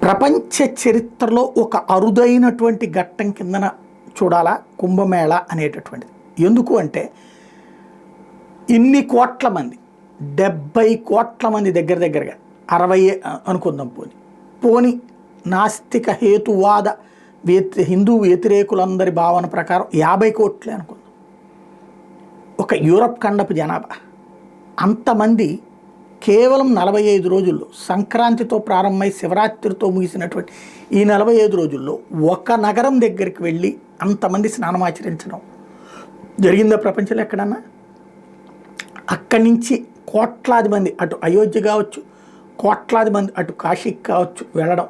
ప్రపంచ చరిత్రలో ఒక అరుదైనటువంటి ఘట్టం కిందన చూడాలా కుంభమేళ అనేటటువంటిది. ఎందుకు అంటే ఇన్ని కోట్ల మంది 70 కోట్ల మంది దగ్గరగా 60 అనుకుందాం పోని నాస్తిక హేతువాద హిందూ వ్యతిరేకులందరి భావన ప్రకారం 50 కోట్లే అనుకుందాం. ఒక యూరప్ ఖండపు జనాభా అంతమంది కేవలం 45 రోజుల్లో సంక్రాంతితో ప్రారంభమై శివరాత్రితో ముగిసినటువంటి ఈ 45 రోజుల్లో ఒక నగరం దగ్గరికి వెళ్ళి అంతమంది స్నానమాచరించడం జరిగిందా ప్రపంచంలో ఎక్కడన్నా? అక్కడి నుంచి కోట్లాది మంది అటు అయోధ్య కావచ్చు, కోట్లాది మంది అటు కాశీకి కావచ్చు వెళ్ళడం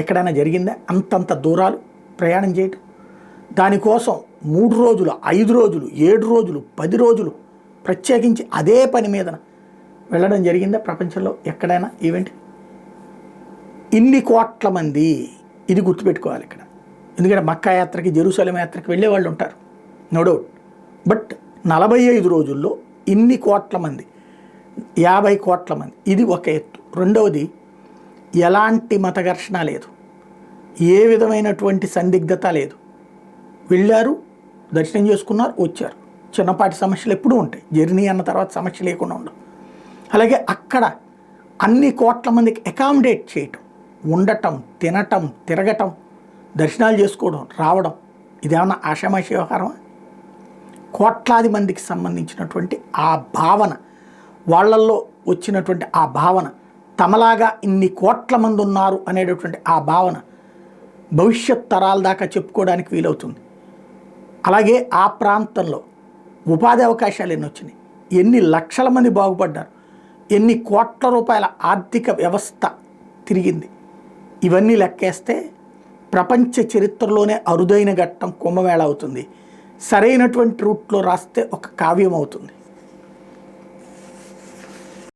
ఎక్కడైనా జరిగిందా? అంతంత దూరాలు ప్రయాణం చేయటం, దానికోసం 3 రోజులు 5 రోజులు 7 రోజులు 10 రోజులు ప్రత్యేకించి అదే పని మీద వెళ్ళడం జరిగిందా ప్రపంచంలో ఎక్కడైనా ఈవెంట్? ఇన్ని కోట్ల మంది, ఇది గుర్తుపెట్టుకోవాలి ఇక్కడ. ఎందుకంటే మక్కా యాత్రకి జెరూసలేం యాత్రకి వెళ్ళే వాళ్ళు ఉంటారు, నో డౌట్. బట్ 45 రోజుల్లో ఇన్ని కోట్ల మంది, 50 కోట్ల మంది, ఇది ఒక ఎత్తు. రెండవది, ఎలాంటి మత ఘర్షణ లేదు, ఏ విధమైనటువంటి సందిగ్ధత లేదు. వెళ్ళారు, దర్శనం చేసుకున్నారు, వచ్చారు. చిన్నపాటి సమస్యలు ఎప్పుడూ ఉంటాయి, జర్నీ అన్న తర్వాత సమస్య లేకుండా ఉండవు. అలాగే అక్కడ అన్ని కోట్ల మందికి అకామిడేట్ చేయటం, ఉండటం, తినటం, తిరగటం, దర్శనాలు చేసుకోవడం, రావడం, ఇదేమన్నా ఆషామాషి వ్యవహారమా? కోట్లాది మందికి సంబంధించినటువంటి ఆ భావన, వాళ్ళల్లో వచ్చినటువంటి ఆ భావన, తమలాగా ఇన్ని కోట్ల మంది ఉన్నారు అనేటటువంటి ఆ భావన భవిష్యత్ తరాల దాకా చెప్పుకోవడానికి వీలవుతుంది. అలాగే ఆ ప్రాంతంలో ఉపాధి అవకాశాలు ఎన్ని వచ్చినాయి, ఎన్ని లక్షల మంది బాగుపడ్డారు, ఎన్ని కోట్ల రూపాయల ఆర్థిక వ్యవస్థ తిరిగింది, ఇవన్నీ లెక్కేస్తే ప్రపంచ చరిత్రలోనే అరుదైన ఘట్టం కుంభమేళ అవుతుంది. సరైనటువంటి రూట్లో రాస్తే ఒక కావ్యం అవుతుంది.